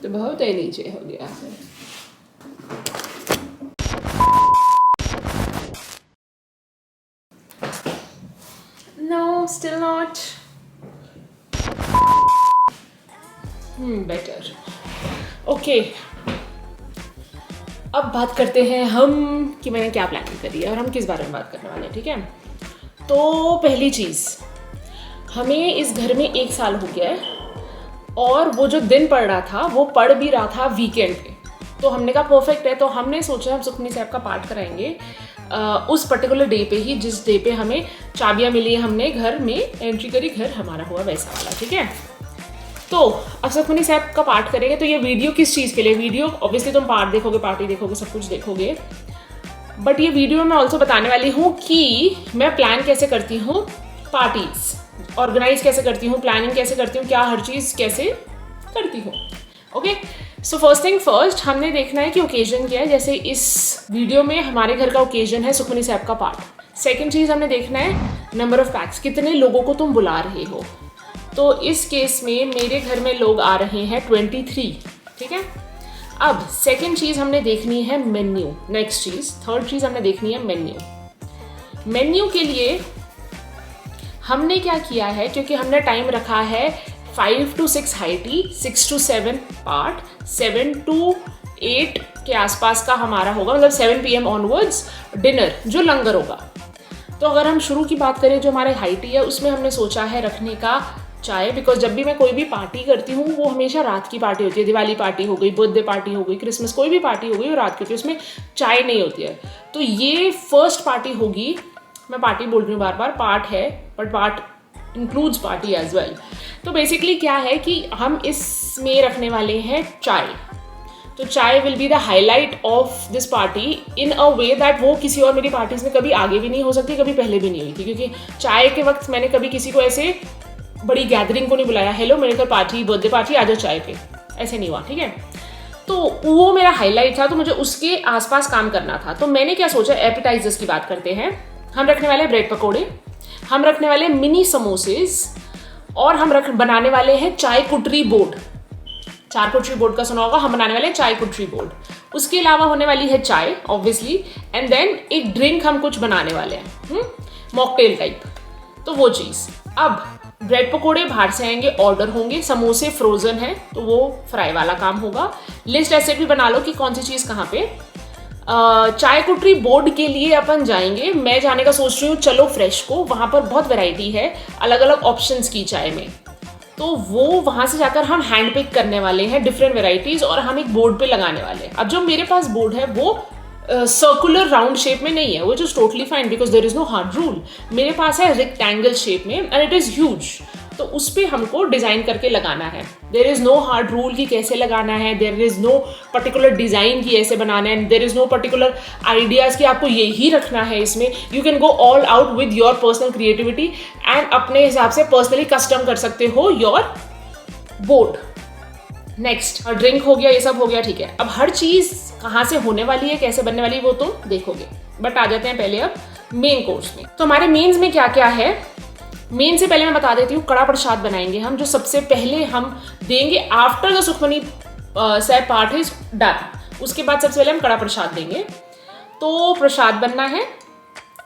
तो बहुत ही नीचे हो गया है। No, still not. Better. Okay. अब बात करते हैं हम कि मैंने क्या प्लानिंग करी है और हम किस बारे में बात करने वाले हैं, ठीक है। तो पहली चीज़, हमें इस घर में 1 साल हो गया है और वो जो दिन पड़ रहा था वो पड़ भी रहा था वीकेंड पे। तो हमने कहा परफेक्ट है, तो हमने सोचा हम सुखमनी साहब का पाठ कराएंगे उस पर्टिकुलर डे पे ही, जिस डे पे हमें चाबियाँ मिली, हमने घर में एंट्री करी, घर हमारा हुआ वैसा वाला, ठीक है। तो अब सुखमनी साहब का पाठ करेंगे। तो ये वीडियो किस चीज़ के लिए, वीडियो ऑब्वियसली तुम पाठ देखोगे, पार्टी देखोगे, सब कुछ देखोगे, बट ये वीडियो में मैं ऑल्सो बताने वाली हूँ कि मैं प्लान कैसे करती हूँ, पार्टीज ऑर्गेनाइज कैसे करती हूँ, प्लानिंग कैसे करती हूँ, क्या हर चीज़ कैसे करती हूँ। Okay, so first thing first, हमने देखना है कि ओकेजन क्या है। जैसे इस वीडियो में हमारे घर का ओकेजन है सुखमनी साहब का पाठ। सेकेंड चीज़ हमने देखना है नंबर ऑफ पैक्स, कितने लोगों को तुम बुला रहे हो। तो इस केस में मेरे घर में लोग आ रहे हैं 23, ठीक है। अब सेकेंड चीज़ हमने देखनी है मेन्यू। नेक्स्ट चीज़, थर्ड चीज़ हमने देखनी है मेन्यू। मेन्यू के लिए हमने क्या किया है, क्योंकि हमने टाइम रखा है 5 to 6 हाई टी, 6 to 7 पाठ, 7 to 8 के आसपास का हमारा होगा, मतलब 7 PM ऑनवर्ड्स डिनर जो लंगर होगा। तो अगर हम शुरू की बात करें, जो हमारे हाई टी है उसमें हमने सोचा है रखने का चाय, बिकॉज जब भी मैं कोई भी पार्टी करती हूँ वो हमेशा रात की पार्टी होती है। दिवाली पार्टी हो गई, बर्थडे पार्टी हो गई, क्रिसमस, कोई भी पार्टी हो गई वो रात की होती है, उसमें चाय नहीं होती है। तो ये फर्स्ट पार्टी होगी, मैं पार्टी बोल रही हूँ बार बार, पार्ट है but part includes party as well. तो बेसिकली क्या है कि हम इसमें रखने वाले हैं चाय। तो चाय will be the highlight of this party in a way that वो किसी और मेरी पार्टीज में कभी आगे भी नहीं हो सकती, कभी पहले भी नहीं हुई थी। क्योंकि चाय के वक्त मैंने कभी किसी को ऐसे बड़ी गैदरिंग को नहीं बुलाया, हेलो मेरे घर पार्टी, बर्थडे पार्टी, आ जाओ चाय पे, ऐसे नहीं हुआ, ठीक है। तो वो मेरा हाईलाइट था, तो मुझे उसके आसपास काम करना था। तो मैंने क्या सोचा, एपेटाइजर्स की बात करते हैं। हम रखने वाले ब्रेड पकौड़े, हम रखने वाले मिनी समोसेस, और हम बनाने वाले हैं चाय कुटरी बोर्ड। चार कुटरी बोर्ड का सुना होगा, हम बनाने वाले हैं चाय कुटरी बोर्ड। उसके अलावा होने वाली है चाय ऑब्वियसली, एंड देन एक ड्रिंक हम कुछ बनाने वाले हैं, मॉकटेल टाइप। तो वो चीज़। अब ब्रेड पकोड़े बाहर से आएंगे, ऑर्डर होंगे, समोसे फ्रोजन है तो वो फ्राई वाला काम होगा। लिस्ट ऐसे भी बना लो कि कौन सी चीज़ कहाँ पे। चाय कुटरी बोर्ड के लिए अपन जाएंगे, मैं जाने का सोच रही हूँ चलो फ्रेश को, वहाँ पर बहुत वैरायटी है अलग अलग ऑप्शंस की चाय में। तो वो वहाँ से जाकर हम हैंड पिक करने वाले हैं डिफरेंट वेराइटीज़, और हम एक बोर्ड पे लगाने वाले हैं। अब जो मेरे पास बोर्ड है वो सर्कुलर राउंड शेप में नहीं है, which is totally fine because there is no hard rule. मेरे पास है रेक्टेंगल शेप में एंड इट इज़ ह्यूज। तो उस पर हमको डिज़ाइन करके लगाना है। There is no hard rule कि कैसे लगाना है, there is no particular design की ऐसे बनाना है, there is no particular ideas कि आपको यही रखना है इसमें। You can go all out with your personal creativity and अपने हिसाब से पर्सनली कस्टम कर सकते हो योर बोर्ड। नेक्स्ट, ड्रिंक हो गया, ये सब हो गया, ठीक है। अब हर चीज़ कहाँ से होने वाली है, कैसे बनने वाली है, वो तुम देखोगे। बट आ जाते हैं पहले अब मेन कोर्स में। तो हमारे मेन्स में क्या क्या है, मेन से पहले मैं बता देती हूँ। कड़ा प्रसाद बनाएंगे हम, जो सबसे पहले हम देंगे आफ्टर द सुखमनी साहब पाठ इज डन। उसके बाद सबसे पहले हम कड़ा प्रसाद देंगे, तो प्रसाद बनना है।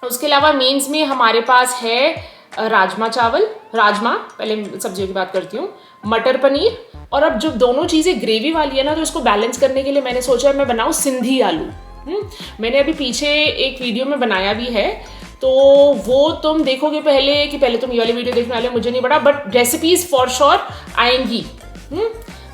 उसके अलावा मेन्स में हमारे पास है राजमा चावल, राजमा, पहले सब्जियों की बात करती हूँ, मटर पनीर। और अब जो दोनों चीज़ें ग्रेवी वाली है ना, तो इसको बैलेंस करने के लिए मैंने सोचा मैं बनाऊँ सिंधी आलू। मैंने अभी पीछे एक वीडियो में बनाया भी है, तो वो तुम देखोगे पहले कि पहले तुम ये वाली वीडियो देखने वाले, मुझे नहीं पता, बट रेसिपीज फॉर श्योर आएंगी।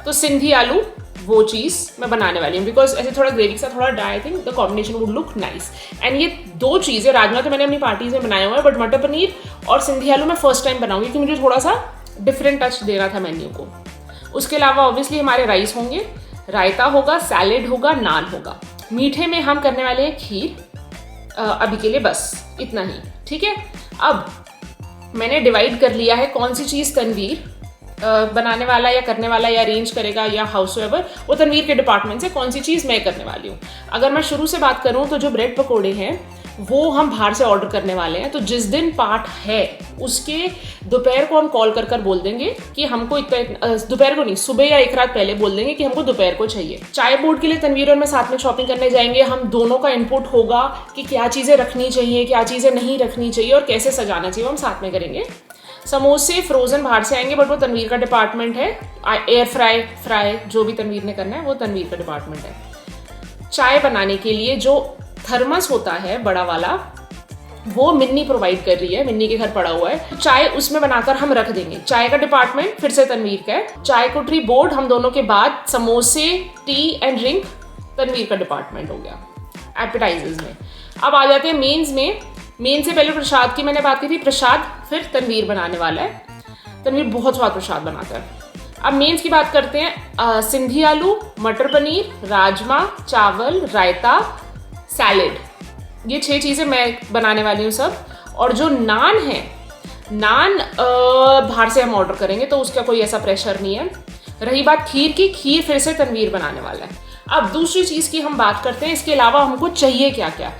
तो सिंधी आलू वो चीज़ मैं बनाने वाली हूँ, बिकॉज ऐसे थोड़ा ग्रेवी के साथ थोड़ा dry, I think the combination would look nice. And ये दो चीज़ें, राजमा तो मैंने अपनी पार्टीज में बनाया हुआ है, बट मटर पनीर और सिंधी आलू मैं फर्स्ट टाइम बनाऊंगी, क्योंकि मुझे थोड़ा सा डिफरेंट टच देना था मेन्यू को। उसके अलावा ऑब्वियसली हमारे राइस होंगे, रायता होगा, सैलेड होगा, नान होगा। मीठे में हम करने वाले हैं खीर। अभी के लिए बस इतना ही, ठीक है। अब मैंने डिवाइड कर लिया है कौन सी चीज़ तनवीर बनाने वाला या करने वाला या अरेंज करेगा या हाउसएवर, वो तनवीर के डिपार्टमेंट से, कौन सी चीज़ मैं करने वाली हूँ। अगर मैं शुरू से बात करूँ तो जो ब्रेड पकोड़े हैं वो हम बाहर से ऑर्डर करने वाले हैं। तो जिस दिन पाठ है उसके दोपहर को हम कॉल कर बोल देंगे कि हमको दोपहर को नहीं, सुबह या एक रात पहले बोल देंगे कि हमको दोपहर को चाहिए। चाय बोर्ड के लिए तनवीर और मैं साथ में शॉपिंग करने जाएंगे। हम दोनों का इनपुट होगा कि क्या चीज़ें रखनी चाहिए, क्या चीज़ें नहीं रखनी चाहिए और कैसे सजाना चाहिए, वो हम साथ में करेंगे। समोसे फ्रोजन बाहर से आएंगे, बट वो तनवीर का डिपार्टमेंट है। एयर फ्राई जो भी तनवीर ने करना है वो तनवीर का डिपार्टमेंट है। चाय बनाने के लिए जो थर्मस होता है बड़ा वाला, वो मिन्नी प्रोवाइड कर रही है, मिन्नी के घर पड़ा हुआ है। चाय उसमें बनाकर हम रख देंगे। चाय का डिपार्टमेंट फिर से तनवीर का है। चाय कोठरी बोर्ड हम दोनों के बाद, समोसे टी एंड ड्रिंक तनवीर का डिपार्टमेंट हो गया एपेटाइजर्स में। अब आ जाते हैं मेन्स में। मेन से पहले प्रसाद की मैंने बात की थी, प्रसाद फिर तनवीर बनाने वाला है। तनवीर बहुत स्वाद प्रसाद बनाता है। अब मेन्स की बात करते हैं। सिंधी आलू, मटर पनीर, राजमा, चावल, रायता, सैलेड, ये 6 चीज़ें मैं बनाने वाली हूँ सब। और जो नान है, नान बाहर से हम ऑर्डर करेंगे तो उसका कोई ऐसा प्रेशर नहीं है। रही बात खीर की, खीर फिर से तनवीर बनाने वाला है। अब दूसरी चीज़ की हम बात करते हैं, इसके अलावा हमको चाहिए क्या क्या,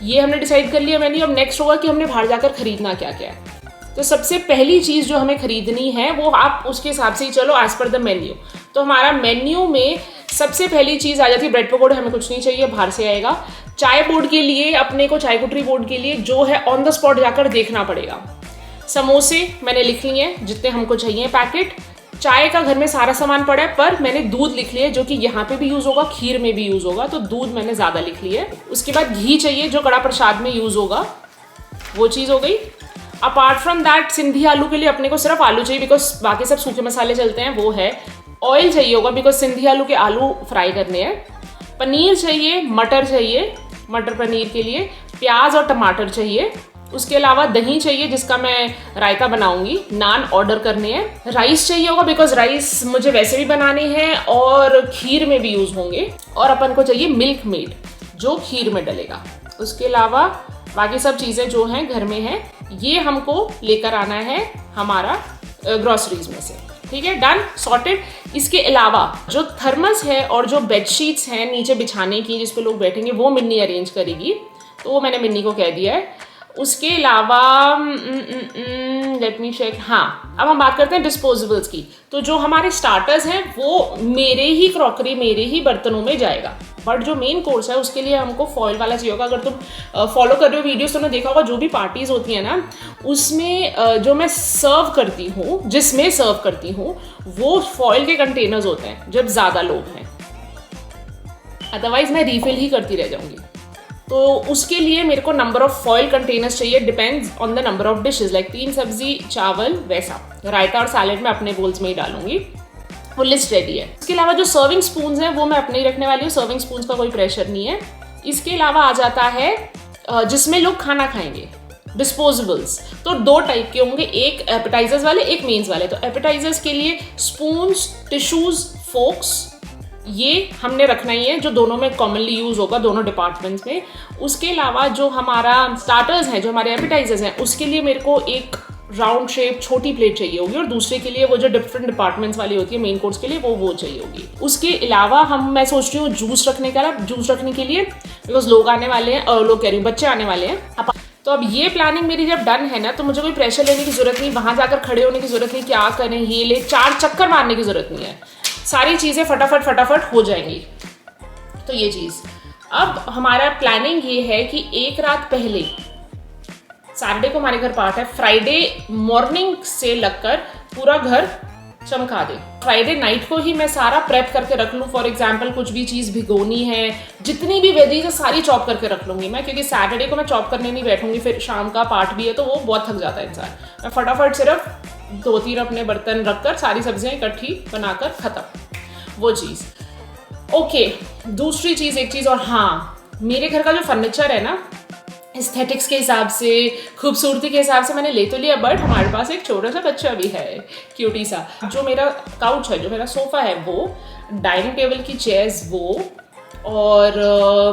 ये हमने डिसाइड कर लिया मैंने। अब नेक्स्ट होगा कि हमने बाहर जाकर खरीदना क्या क्या है। तो सबसे पहली चीज़ जो हमें खरीदनी है वो आप उसके हिसाब से ही चलो, एज पर द मेन्यू। तो हमारा मेन्यू में सबसे पहली चीज़ आ जाती है ब्रेड पकौड़े, हमें कुछ नहीं चाहिए, बाहर से आएगा। चाय बोर्ड के लिए अपने को, चाय कोठरी बोर्ड के लिए जो है ऑन द स्पॉट जाकर देखना पड़ेगा। समोसे मैंने लिख लिए हैं जितने हमको चाहिए पैकेट। चाय का घर में सारा सामान पड़ा है, पर मैंने दूध लिख लिया जो कि यहाँ पे भी यूज़ होगा, खीर में भी यूज़ होगा, तो दूध मैंने ज़्यादा लिख लिया है। उसके बाद घी चाहिए जो कड़ा प्रसाद में यूज़ होगा, वो चीज़ हो गई। अपार्ट फ्रॉम दैट सिंधी आलू के लिए अपने को सिर्फ आलू चाहिए, बिकॉज बाकी सब सूखे मसाले चलते हैं, वो है। ऑयल चाहिए होगा बिकॉज सिंधी आलू के आलू फ्राई करने हैं। पनीर चाहिए, मटर चाहिए, मटर पनीर के लिए प्याज और टमाटर चाहिए। उसके अलावा दही चाहिए जिसका मैं रायता बनाऊंगी। नान ऑर्डर करने हैं। राइस चाहिए होगा बिकॉज राइस मुझे वैसे भी बनाने हैं और खीर में भी यूज होंगे। और अपन को चाहिए मिल्क मेड जो खीर में डलेगा। उसके अलावा बाकी सब चीज़ें जो हैं घर में हैं, ये हमको लेकर आना है हमारा ग्रॉसरीज में से। ठीक है, डन, सॉर्टेड। इसके अलावा जो थर्मस है और जो बेडशीट्स हैं नीचे बिछाने की जिस पे लोग बैठेंगे, वो मिन्नी अरेंज करेगी, तो वो मैंने मिन्नी को कह दिया है। उसके अलावा लेट मी चेक। हाँ, अब हम बात करते हैं डिस्पोजेबल्स की। तो जो हमारे स्टार्टर्स हैं वो मेरे ही क्रॉकरी, मेरे ही बर्तनों में जाएगा, बट जो मेन कोर्स है उसके लिए हमको फॉइल वाला चाहिए होगा। अगर तुम फॉलो कर रहे हो वीडियोस, तुमने देखा होगा जो भी पार्टीज होती है ना, उसमें जो मैं सर्व करती हूँ, जिसमें सर्व करती हूँ, वो फॉइल के कंटेनर्स होते हैं जब ज़्यादा लोग हैं, अदरवाइज मैं रीफिल ही करती रह जाऊंगी। तो उसके लिए मेरे को नंबर ऑफ फॉइल कंटेनर्स चाहिए, depends on the number of dishes, like 3 सब्जी, चावल, वैसा। रायता और सैलेड मैं अपने बोल्स में ही डालूंगी। वो लिस्ट रेडी है। इसके अलावा जो सर्विंग स्पून्स हैं वो मैं अपने ही रखने वाली हूँ, सर्विंग स्पून्स का कोई प्रेशर नहीं है। इसके अलावा आ जाता है जिसमें लोग खाना खाएंगे, डिस्पोजेबल्स। तो 2 टाइप के होंगे, एक एपेटाइजर्स वाले, एक मेन्स वाले। तो एपेटाइजर्स के लिए स्पून्स, टिश्यूज, फोक्स, ये हमने रखना ही है, जो दोनों में कॉमनली यूज होगा, दोनों डिपार्टमेंट्स में। उसके अलावा जो हमारा स्टार्टर्स हैं, जो हमारे एपेटाइजर्स हैं, उसके लिए मेरे को एक राउंड शेप छोटी प्लेट चाहिए होगी, और दूसरे के लिए वो जो डिफरेंट डिपार्टमेंट्स वाली होती है मेन कोर्स के लिए, वो चाहिए होगी। उसके अलावा मैं सोच रही हूँ जूस रखने के लिए, बिकॉज लोग आने वाले हैं, लोग कह रही हूँ बच्चे आने वाले हैं। तो अब ये प्लानिंग मेरी जब डन है ना, तो मुझे कोई प्रेशर लेने की जरूरत नहीं, वहां जाकर खड़े होने की जरूरत नहीं, क्या करें ये ले, 4 चक्कर मारने की जरूरत नहीं है, सारी चीजें फटाफट हो जाएंगी। तो ये चीज, अब हमारा प्लानिंग ये है कि एक रात पहले, सैटरडे को हमारे घर पार्ट है, फ्राइडे मॉर्निंग से लगकर पूरा घर चमका दे। फ्राइडे नाइट को ही मैं सारा प्रेप करके रख लूँ। फॉर एग्जाम्पल कुछ भी चीज़ भिगोनी है, जितनी भी वेजीज है सारी चॉप करके रख लूँगी मैं, क्योंकि सैटरडे को मैं चॉप करने नहीं बैठूंगी, फिर शाम का पार्ट भी है तो वो बहुत थक जाता है इंसान। मैं फटाफट सिर्फ 2-3 अपने बर्तन रखकर सारी सब्जियाँ इकट्ठी बनाकर खत्म, वो चीज़। ओके, दूसरी चीज़, एक चीज़ और, हाँ, मेरे घर का जो फर्नीचर है ना, एस्थेटिक्स के हिसाब से, खूबसूरती के हिसाब से मैंने ले तो लिया, बट हमारे पास एक छोटा सा बच्चा भी है, क्यूटी सा। जो मेरा काउच है, जो मेरा सोफ़ा है वो, डाइनिंग टेबल की चेयर्स वो, और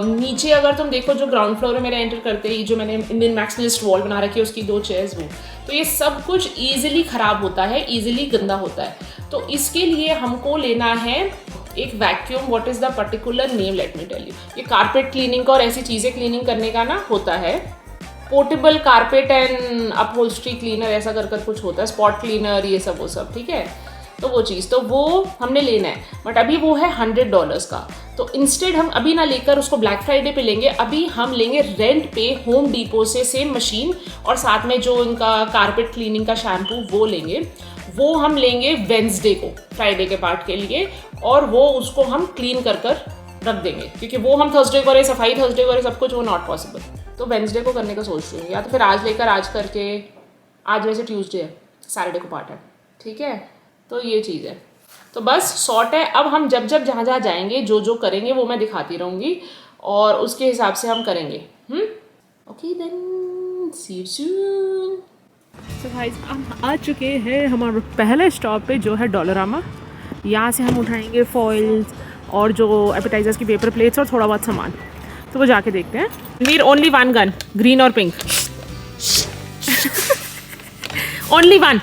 नीचे अगर तुम देखो जो ग्राउंड फ्लोर में मेरे एंटर करते ही जो मैंने इंडियन मैक्सिमलिस्ट वॉल बना रखी है, उसकी 2 चेयर्स वो, तो ये सब कुछ ईजिली ख़राब होता है, ईजिली गंदा होता है। तो इसके लिए हमको लेना है एक vacuum, what is the particular name, let me tell you. ये कारपेट क्लीनिंग का और ऐसी चीज़ें क्लीनिंग करने का ना होता है, portable carpet and upholstery cleaner ऐसा कर कुछ होता है, स्पॉट क्लीनर, ये सब वो सब, ठीक है। तो वो चीज़ तो वो हमने लेना है, बट अभी वो है $100 का। तो इंस्टेड हम अभी ना लेकर उसको ब्लैक फ्राइडे पे लेंगे, अभी हम लेंगे रेंट पे होम डिपो से सेम मशीन, और साथ में जो उनका कारपेट क्लीनिंग का शैम्पू वो लेंगे। वो हम लेंगे वेंसडे को, फ्राइडे के पार्ट के लिए, और वो उसको हम क्लीन कर रख देंगे, क्योंकि वो हम थर्सडे को करें, सफाई थर्सडे को करें, सब कुछ वो नॉट पॉसिबल। तो वेंसडे को करने का सोच रही हूँ, या तो फिर आज लेकर आज करके, आज वैसे ट्यूसडे है, सैटरडे को पार्ट है, ठीक है। तो ये चीज़ है, तो बस सॉर्ट है। अब हम जब जहाँ जाएंगे, जो करेंगे वो मैं दिखाती रहूँगी, और उसके हिसाब से हम करेंगे। Okay then, see you soon. तो गाइस हम आ चुके हैं हमारे पहले स्टॉप पे, जो है डॉलरामा। यहाँ से हम उठाएंगे फॉइल्स और जो एपेटाइजर्स की पेपर प्लेट्स और थोड़ा बहुत सामान, तो वो जाके देखते हैं। वीर ओनली वन गन, ग्रीन और पिंक, ओनली वन।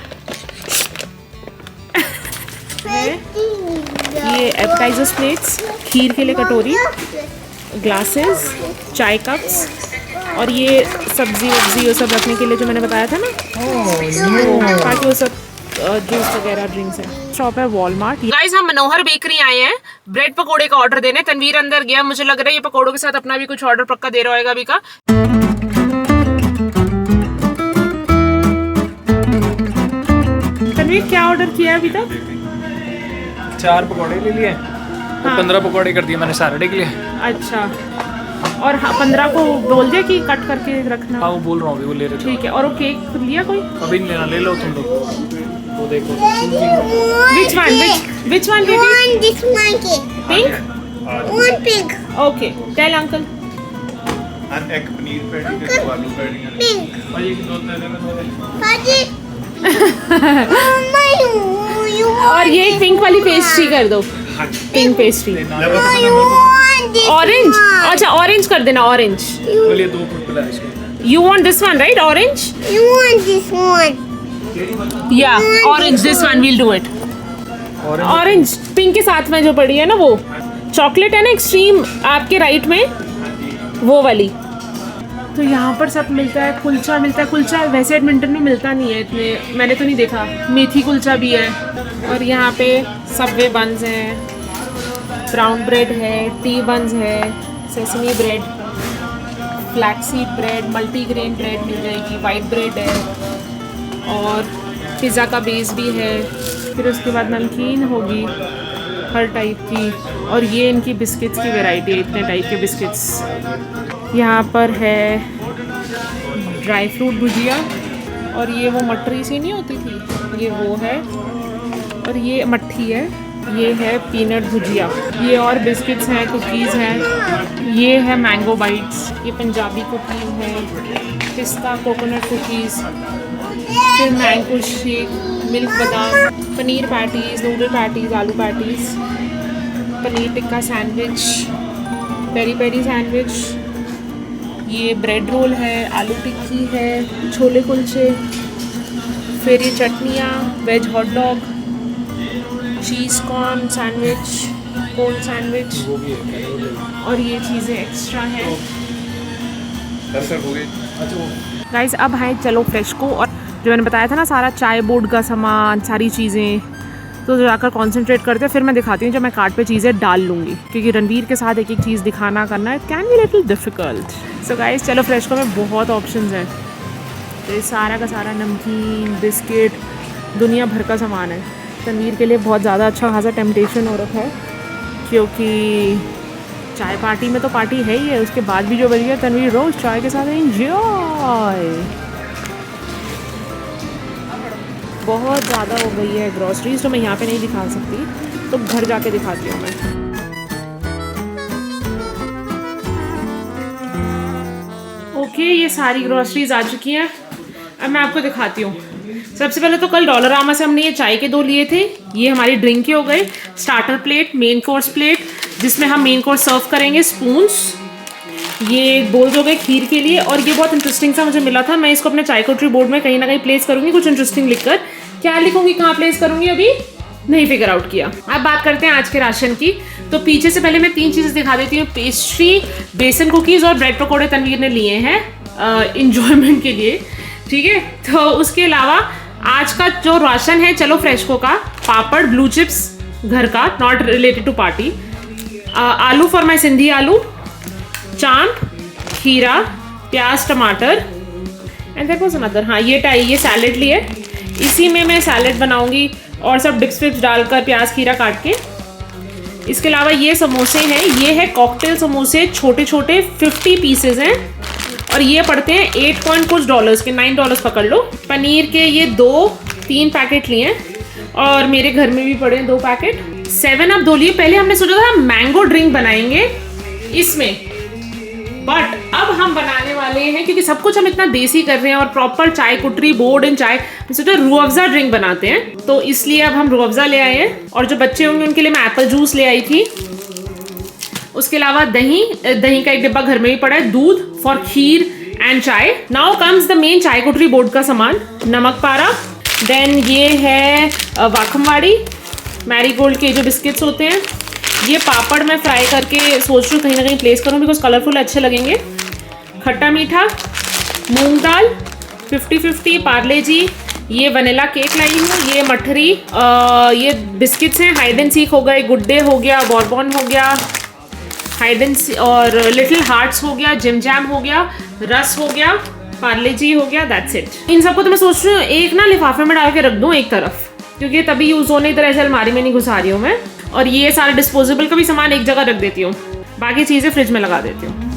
ये एपेटाइजर्स प्लेट्स, खीर के लिए कटोरी, ग्लासेस, चाय कप्स, और ये सब्जी वब्जी वो सब रखने के लिए जो मैंने बताया था ना, ताकि वो सब जूस वगैरह ड्रिंक्स है। शॉप है वॉलमार्ट। गाइस हम मनोहर बेकरी आए हैं ब्रेड पकोड़े का ऑर्डर देने। तनवीर अंदर गया, मुझे लग रहा है ये पकोड़ों के साथ अपना भी कुछ ऑर्डर पक्का दे रहा होगा अभी का। तनवीर क्या ऑर्डर किया है अभी तक? 4 पकौड़े ले लिए, हाँ। 15 पकौड़े कर दिए मैंने सैटरडे के लिए। अच्छा, और 15 को बोल दिया कि कट करके रखना। हाँ वो बोल रहा हूँ, वो ले रहे थे। ठीक है, और वो केक लिया कोई? अभी नहीं लेना, ले लो तुम लोग। वो देखो Which one baby? One this monkey. Pink? One pig. Okay, tell uncle. And egg paneer patty ਤੇ ਆਲੂ ਪੈਟੀਆਂ ਨੇ। Pink. भाई एक 2 ले लेना। Paji. Mama, you और ये एक पिंक वाली पेस्ट्री कर दो, pink pastry. want this orange, one. अच्छा ऑरेंज कर देना, ऑरेंज। बोलिए 2 पिला इसको। You want this one, right? Orange? You want this one. Yeah, orange. This one, we'll do it. Orange, pink के साथ में जो पड़ी है ना वो चॉकलेट है ना, एक्सट्रीम आपके राइट में वो वाली। तो यहाँ पर सब मिलता है, कुलचा मिलता है। कुलचा वैसे एडमिंटन में मिलता नहीं है इतने, मैंने तो नहीं देखा। मेथी कुलचा भी है, और यहाँ पे सबवे बन्स हैं, ब्राउन ब्रेड है, टी बन्स है, sesame bread, flaxseed bread, multigrain bread मिल जाएगी, वाइट ब्रेड है, और पिज़्ज़ा का बेस भी है। फिर उसके बाद नमकीन होगी हर टाइप की, और ये इनकी बिस्किट्स की वैरायटी है, इतने टाइप के बिस्किट्स। यहाँ पर है ड्राई फ्रूट भुजिया, और ये वो मटरी सी नहीं होती थी, ये वो है, और ये मट्ठी है, ये है पीनट भुजिया। ये और बिस्किट्स हैं, कुकीज़ हैं, ये है मैंगो बाइट्स, ये पंजाबी कुकीज़ है, पिस्ता कोकोनट कुकीज़, फिर मैंगो शेक, मिल्क बादाम, paneer patties, noodle patties, aloo patties, paneer tikka sandwich, peri peri sandwich, ये ब्रेड रोल है, आलू टिक्की है, छोले कुलचे, फिर ये चटनियाँ, veg hot dog, cheese corn sandwich, cold sandwich, और ये चीज़ें एक्स्ट्रा हैं। गाइस अब हैं चलो फ्रेश को, और जो मैंने बताया था ना सारा चाय बोर्ड का सामान, सारी चीज़ें, तो जाकर कंसंट्रेट करते हैं। फिर मैं दिखाती हूँ जब मैं कार्ट पे चीज़ें डाल लूँगी, क्योंकि रणवीर के साथ एक एक चीज़ दिखाना करना it can be little difficult. So guys चलो फ्रेश को में बहुत ऑप्शंस हैं, तो ये सारा का सारा नमकीन, बिस्किट, दुनिया भर का सामान है। तनवीर के लिए बहुत ज़्यादा अच्छा खासा टेम्पटेशन हो रखा है, क्योंकि चाय पार्टी में तो पार्टी है ही है, उसके बाद भी जो बच गया तनवीर रोज़ चाय के साथ एंजॉय। बहुत ज़्यादा हो गई है ग्रॉसरीज, तो मैं यहाँ पे नहीं दिखा सकती, तो घर जाके दिखाती हूँ मैं। ओके, ये सारी ग्रॉसरीज आ चुकी हैं, अब मैं आपको दिखाती हूँ। सबसे पहले तो कल डॉलरामा से हमने ये चाय के 2 लिए थे, ये हमारी ड्रिंक के हो गए। Starter plate, main course plate जिसमें हम मेन कोर्स सर्व करेंगे, स्पून्स, ये बोल्स हो गए खीर के लिए। और ये बहुत इंटरेस्टिंग सा मुझे मिला था, मैं इसको अपने चाय कोटरी बोर्ड में कहीं ना कहीं प्लेस करूँगी कुछ इंटरेस्टिंग लिखकर। क्या लिखूँगी, कहाँ प्लेस करूँगी अभी? नहीं फिगर आउट किया। अब बात करते हैं आज के राशन की। तो पीछे से पहले मैं 3 चीज़ें दिखा देती हूँ। पेस्ट्री, बेसन कुकीज़ और ब्रेड पकौड़े तनवीर ने लिए हैं इंजॉयमेंट के लिए, ठीक है। तो उसके अलावा आज का जो राशन है चलो फ्रेशको का, पापड़, ब्लू चिप्स घर का, नॉट रिलेटेड टू पार्टी, आलू फॉर माई सिंधी आलू, चांप, खीरा, प्याज, टमाटर एंड दैट वाज अनदर। हाँ ये सैलेड लिए, इसी में मैं सैलेड बनाऊंगी और सब डिप्स विप्स डालकर प्याज खीरा काट के। इसके अलावा ये समोसे हैं, ये है कॉकटेल समोसे, छोटे छोटे 50 पीसेज हैं और ये पड़ते हैं 8 पॉइंट कुछ डॉलर्स के, $9 पकड़ लो। पनीर के ये 2-3 पैकेट लिए और मेरे घर में भी पड़े हैं 2 पैकेट। 7 अप 2 लिए। पहले हमने सोचा था मैंगो ड्रिंक बनाएंगे इसमें, बट अब हम बनाने वाले हैं क्योंकि सब कुछ हम इतना देसी कर रहे हैं और प्रॉपर चाय कुटरी बोर्ड एंड चाय, सोचा रूह अफ़ज़ा ड्रिंक बनाते हैं, तो इसलिए अब हम रूह अफ़ज़ा ले आए हैं। और जो बच्चे होंगे उनके लिए मैं एप्पल जूस ले आई थी। उसके अलावा दही का एक डिब्बा घर में ही पड़ा है, दूध फॉर खीर एंड चाय। नाउ कम्स द मेन चाय कुटरी बोर्ड का सामान, नमक पारा, देन ये है वाखमवाड़ी, मैरीगोल्ड के जो बिस्किट्स होते हैं, ये पापड़ मैं फ्राई करके सोच रही हूँ कहीं ना कहीं प्लेस करूँ बिकॉज कलरफुल अच्छे लगेंगे, खट्टा मीठा, मूंग दाल 50-50, पार्ले जी, ये वनीला केक लाई हूँ, ये मठरी, ये बिस्किट्स हैं, हाइड एंड सीक हो गए, गुड्डे हो गया, बॉर्बन हो गया, हाइड एंड और लिटिल हार्ट्स हो गया, जिम जैम हो गया, रस हो गया, पार्ले जी हो गया, दैट्स इट। इन सबको तो मैं सोच रही हूँ एक ना लिफाफे में डाल के रख दूँ एक तरफ, क्योंकि तभी यूज़ होने, इधर ऐसे अलमारी में नहीं घुसा रही हूँ मैं। और ये सारे डिस्पोजेबल का भी सामान एक जगह रख देती हूँ, बाकी चीज़ें फ्रिज में लगा देती हूँ।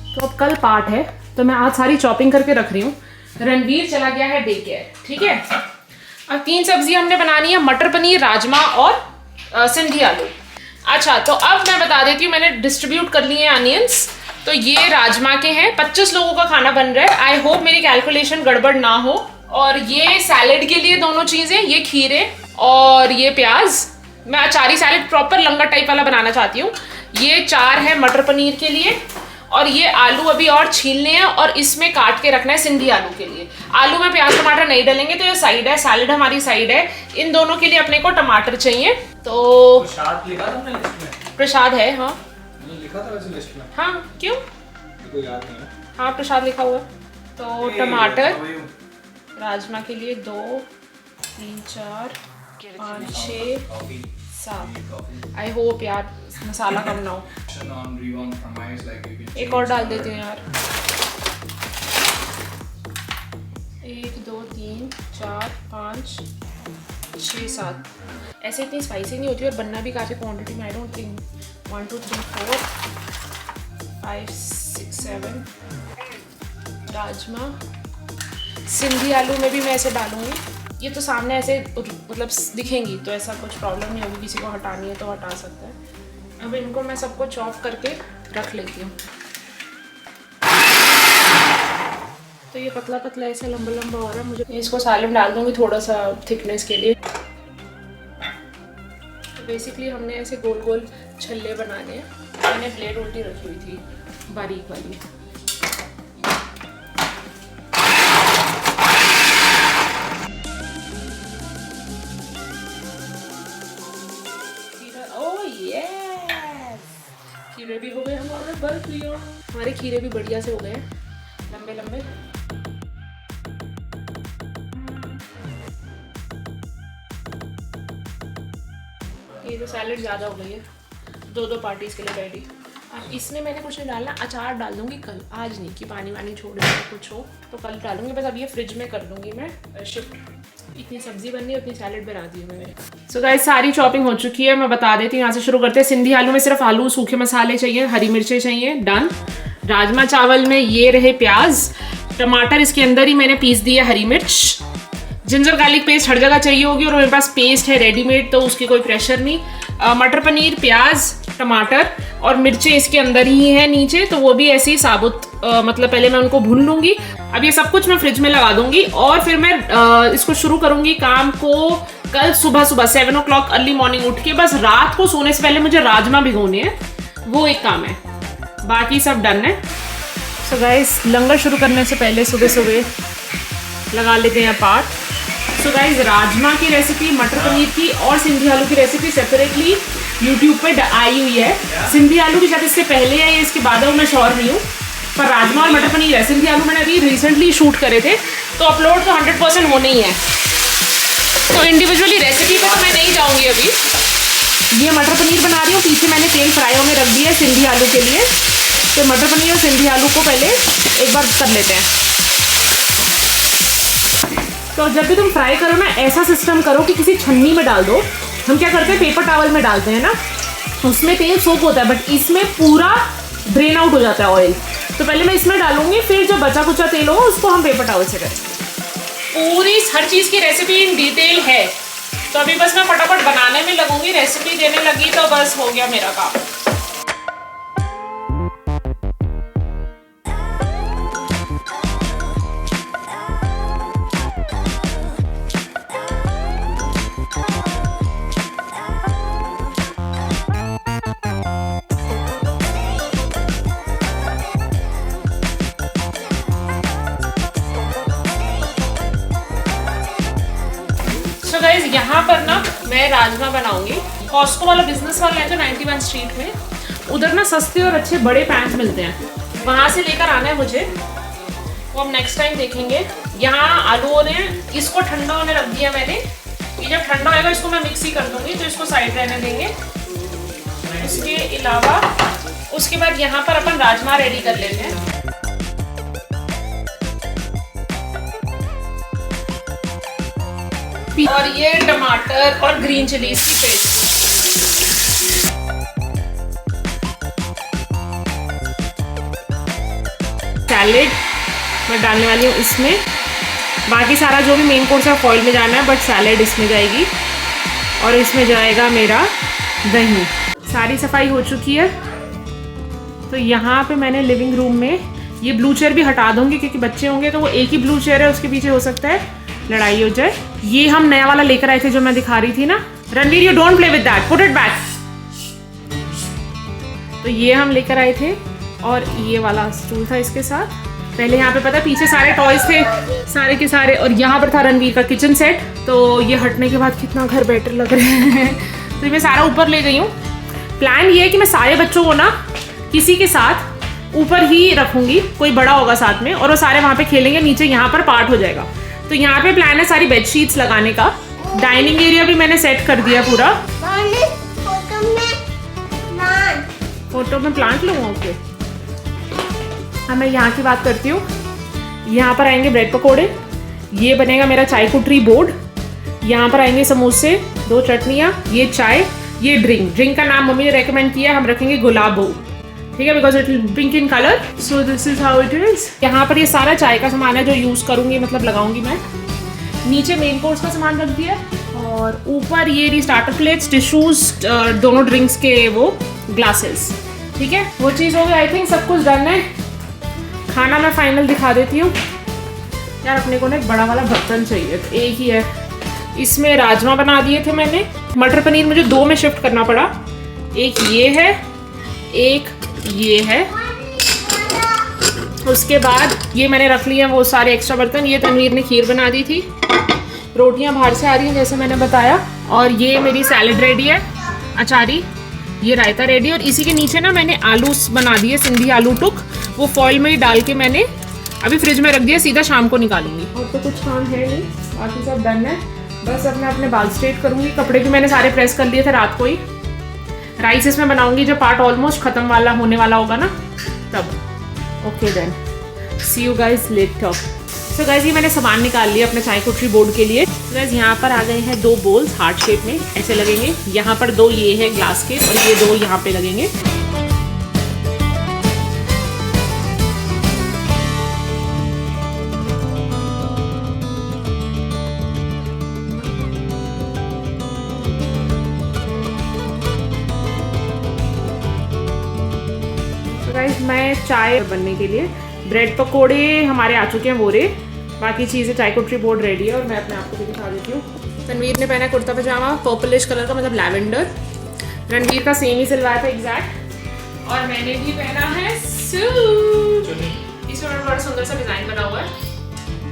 तो अब कल पार्ट है तो मैं आज सारी चॉपिंग करके रख रही हूँ। रणवीर चला गया है डे केयर, ठीक है। अब 3 सब्जी हमने बनानी है, मटर पनीर, राजमा और सिंधी आलू। अच्छा तो अब मैं बता देती हूँ, मैंने डिस्ट्रीब्यूट कर लिए हैं अनियंस। तो ये राजमा के हैं, 25 लोगों का खाना बन रहा है, आई होप मेरी कैलकुलेशन गड़बड़ ना हो। और ये सैलेड के लिए दोनों चीज़ें, ये खीरे और ये प्याज, मैं अचारी सैलेड प्रॉपर लंगर टाइप वाला बनाना चाहती हूँ। ये 4 है मटर पनीर के लिए और ये आलू अभी और छीलने हैं और इसमें काट के रखना है सिंधी आलू के लिए। आलू में प्याज टमाटर नहीं डालेंगे तो ये साइड है, सैलेड हमारी साइड है। इन दोनों के लिए अपने को टमाटर चाहिए। तो प्रसाद लिखा था मैंने लिस्ट में, प्रसाद है, हाँ मैंने लिखा था वैसे लिस्ट में, हाँ क्यों, मेरे को याद नहीं है। हाँ प्रसाद लिखा हुआ है। तो टमाटर राजमा के लिए 2 3 4 5 6 7। आई होप यार मसाला कम ना हो। एक और डाल देती हूँ यार, 1 2 3 4 5 6 7। ऐसे इतनी स्पाइसी नहीं होती और बनना भी काफ़ी क्वांटिटी में, I don't think 1 2 3 4 5 6 7। Rajma, Sindhi आलू में भी मैं ऐसे डालूंगी, ये तो सामने ऐसे मतलब दिखेंगी तो ऐसा कुछ प्रॉब्लम नहीं होगी, किसी को हटानी है तो हटा सकता है। अब इनको मैं सबको चॉप करके रख लेती हूँ। तो ये पतला पतला ऐसा लंबा लंबा हो रहा है, मुझे इसको साले में डाल दूँगी थोड़ा सा थिकनेस के लिए। तो बेसिकली हमने ऐसे गोल गोल छल्ले बनाने हैं। मैंने प्लेट उल्टी रखी हुई थी बारीक वाली। खीरे भी हो गए हमारे, बन लिया। हमारे खीरे भी बढ़िया से हो गए लंबे लंबे। ये तो सैलेड ज़्यादा हो गई है, 2 पार्टीज़ के लिए रेडी। अब इसमें मैंने कुछ नहीं डालना, अचार डाल दूंगी कल, आज नहीं कि पानी वानी छोड़ दें कुछ हो तो कल डालूंगी। बस अब ये फ्रिज में कर दूंगी मैं शिफ्ट। इतनी सब्जी बननी है, उतनी सैलेड बना दी है मैंने। सो गाइस सारी चॉपिंग हो चुकी है, मैं बता देती हूँ। यहाँ से शुरू करते हैं। सिंधी आलू में सिर्फ आलू, सूखे मसाले चाहिए, हरी मिर्चें चाहिए, डन। राजमा चावल में ये रहे प्याज, टमाटर इसके अंदर ही मैंने पीस दिया, हरी मिर्च, जिंजर गार्लिक पेस्ट हर जगह चाहिए होगी और मेरे पास पेस्ट है रेडीमेड, तो उसकी कोई प्रेशर नहीं। मटर पनीर, प्याज, टमाटर और मिर्चें इसके अंदर ही है नीचे, तो वो भी ऐसे ही साबुत मतलब पहले मैं उनको भून लूंगी। अब ये सब कुछ मैं फ्रिज में लगा दूंगी और फिर मैं इसको शुरू करूंगी काम को कल सुबह 7 o'clock अर्ली मॉर्निंग उठ के। बस रात को सोने से पहले मुझे राजमा भिगोने हैं, वो एक काम है, बाकी सब डन है। सो गाइस, लंगर शुरू करने से पहले सुबह सुबह लगा लेते हैं पार्ट। सो गाइस, राजमा की रेसिपी, मटर पनीर की और सिंधी आलू की रेसिपी सेपरेटली यूट्यूब पे आई हुई है। सिंधी आलू की शायद इससे पहले है या इसके बाद है, मैं श्योर नहीं हूँ, पर राजमा और मटर पनीर है। सिंधी आलू मैंने अभी रिसेंटली शूट करे थे, तो अपलोड तो 100% होने ही है। तो इंडिविजुअली रेसिपी पे तो मैं नहीं जाऊँगी अभी। ये मटर पनीर बना रही हूँ, पीछे मैंने तेल फ्राई में रख दिया है सिंधी आलू के लिए। तो मटर पनीर और सिंधी आलू को पहले एक बार कर लेते हैं। तो जब भी तुम फ्राई करो ना, ऐसा सिस्टम करो कि किसी छन्नी में डाल दो। हम क्या करते हैं, पेपर टॉवल में डालते हैं ना, उसमें तेल सोक होता है, बट इसमें पूरा ड्रेन आउट हो जाता है ऑयल। तो पहले मैं इसमें डालूंगी, फिर जो बचा कुचा तेल होगा उसको हम पेपर टॉवल से करें। पूरी हर चीज़ की रेसिपी इन डिटेल है, तो अभी बस मैं फटाफट बनाने में लगूंगी। रेसिपी देने लगी तो बस हो गया मेरा काम। तो गाइस, यहाँ पर ना मैं राजमा बनाऊंगी। कॉस्को वाला बिजनेस वाला है जो 91 स्ट्रीट में, उधर ना सस्ते और अच्छे बड़े पैन मिलते हैं, वहाँ से लेकर आना है मुझे। वो हम नेक्स्ट टाइम देखेंगे। यहाँ आलूओं ने इसको ठंडा होने रख दिया मैंने। ये जब ठंडा होएगा इसको मैं मिक्सी कर दूंगी, तो इसको साइड रहने देंगे। उसके अलावा उसके बाद यहाँ पर अपन राजमा रेडी कर लेते हैं। और ये टमाटर और ग्रीन चिलीज की पेस्ट। सैलेड मैं डालने वाली हूँ इसमें। बाकी सारा जो भी मेन कोर्स है फॉइल में जाना है, बट सैलेड इसमें जाएगी। और इसमें जाएगा मेरा दही। सारी सफाई हो चुकी है। तो यहाँ पे मैंने लिविंग रूम में ये ब्लू चेयर भी हटा दूंगी, क्योंकि बच्चे होंगे तो वो एक ही ब्लू चेयर है, उसके पीछे हो सकता है लड़ाई हो जाए। ये हम नया वाला लेकर आए थे जो मैं दिखा रही थी ना। Ranveer, you don't play with that, put it back. तो ये हम लेकर आए थे और ये वाला स्टूल था इसके साथ। पहले यहाँ पे पता पीछे सारे टॉयज थे सारे के सारे, और यहाँ पर था रणवीर का किचन सेट। तो ये हटने के बाद कितना घर बेटर लग रहे हैं। तो मैं सारा ऊपर ले गई हूँ। प्लान ये है कि मैं सारे बच्चों को ना किसी के साथ ऊपर ही रखूंगी, कोई बड़ा होगा साथ में, और वो सारे वहाँ पे खेलेंगे। नीचे यहाँ पर पार्ट हो जाएगा। तो यहाँ पे प्लान है सारी बेडशीट्स लगाने का। डाइनिंग एरिया भी मैंने सेट कर दिया पूरा। फोटो में प्लांट लूँगा, ओके। अब मैं यहाँ की बात करती हूँ। यहाँ पर आएंगे ब्रेड पकोड़े, ये बनेगा मेरा चाय कुटरी बोर्ड। यहाँ पर आएंगे समोसे, 2 चटनियाँ, ये चाय, ये ड्रिंक का नाम मम्मी ने रेकमेंड किया, हम रखेंगे गुलाबो, ठीक है, because it will pink in colour. So this is how it is. यहाँ पर ये सारा चाय का सामान है जो यूज करूंगी, मतलब लगाऊंगी मैं। नीचे मेन कोर्स का सामान रख दिया, और ऊपर ये स्टार्टर प्लेट्स, टिश्यूज, दोनों ड्रिंक्स के वो ग्लासेस, ठीक है, वो चीज़ हो गई। आई थिंक सब कुछ डन है। खाना मैं फाइनल दिखा देती हूँ। यार अपने को ना एक बड़ा वाला बर्तन चाहिए, तो एक ही है। इसमें राजमा बना दिए थे मैंने। मटर पनीर मुझे 2 में शिफ्ट करना पड़ा। एक ये है, एक ये है। उसके बाद ये मैंने रख लिया वो सारे एक्स्ट्रा बर्तन। ये तनवीर ने खीर बना दी थी। रोटियां बाहर से आ रही हैं जैसे मैंने बताया। और ये मेरी सैलेड रेडी है, अचारी, ये रायता रेडी। और इसी के नीचे ना मैंने आलू बना दिए, सिंधी आलू टुक, वो फॉइल में ही डाल के मैंने अभी फ्रिज में रख दिया, सीधा शाम को निकालूंगी। और तो कुछ काम है नहीं, बाकी सब डन है। बस अब मैं अपने बाल स्ट्रेट करूँगी। कपड़े भी मैंने सारे प्रेस कर लिए थे रात को ही। राइस इसमें बनाऊंगी जब पार्ट ऑलमोस्ट खत्म वाला होने वाला होगा ना, तब। Okay then, see you guys later. So guys, ये मैंने सामान निकाल लिया अपने चाय कुटरी बोर्ड के लिए। गाइज यहाँ पर आ गए हैं 2 बोल्स हार्ट शेप में, ऐसे लगेंगे। यहाँ पर 2 ये है ग्लास के, और ये 2 यहाँ पे लगेंगे। मैं चाय बनने के लिए ब्रेड पकोड़े हमारे आ चुके हैं वो रे, बाकी चीज़ें चाय कुटरी बोर्ड रेडी है और मैं अपने आप को भी दिखा देती हूँ। रणवीर ने पहना कुर्ता पजामा पर्पलिश कलर का, मतलब लैवेंडर। रणवीर का सेम ही सिलवाया था एग्जैक्ट, और मैंने भी पहना है सूट। इसमें बड़ा सुंदर सा डिज़ाइन बना हुआ है।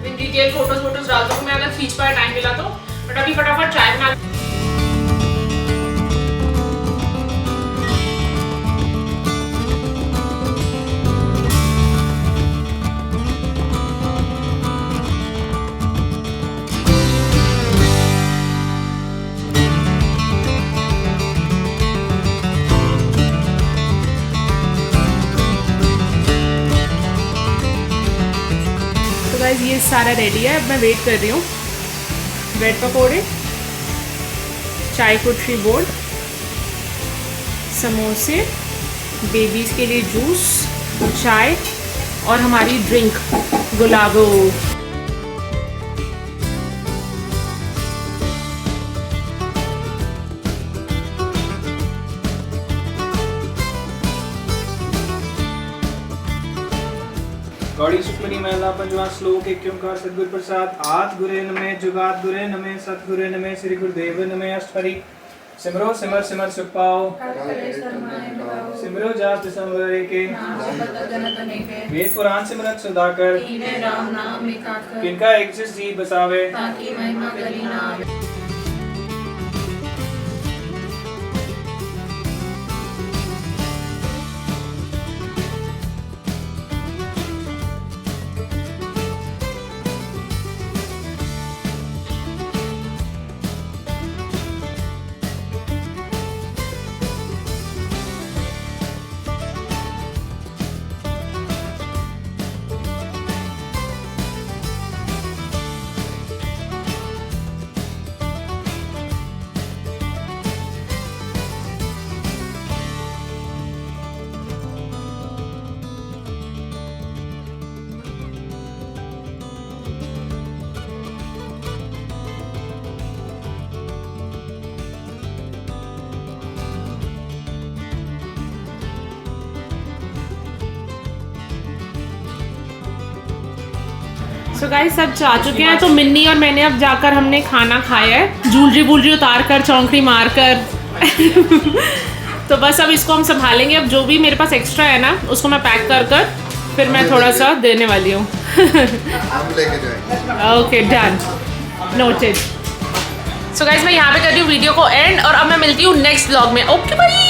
इन डिटेल फोटोज डाल दूँ मैं अगर खींच पाया टाइम मिला तो, बट अभी फटाफट चाय बना। गाइस ये सारा रेडी है, अब मैं वेट कर रही हूँ। ब्रेड पकोड़े, चाय कुटरी बोर्ड, समोसे, बेबीज़ के लिए जूस, चाय और हमारी ड्रिंक गुलाबो। गौड़ी सुखमनी महिला पंजवा श्लोक एक ओंकार सतगुरु प्रसाद आद गुरे नमे जुगाद गुरे नमे सतगुरे नमे श्री गुरुदेव नमे अष्टहरि सिमरो सिमर सिमर सुख पाओ सिमरो जाप दिसंबर के वेद पुराण सिमरत सुधाकर किनका एक जी बसावे ताकि महिमा करी नाम। सो गाइस सब जा चुके हैं, तो मिन्नी और मैंने अब जाकर हमने खाना खाया है, जूलरी उतार कर, चौंकड़ी मार कर तो बस अब इसको हम संभालेंगे। अब जो भी मेरे पास एक्स्ट्रा है ना उसको मैं पैक कर कर फिर मैं थोड़ा सा देने वाली हूँ okay done, noted. So guys मैं यहाँ पे कर रही हूँ वीडियो को एंड, और अब मैं मिलती हूँ नेक्स्ट ब्लॉग में। Okay bye.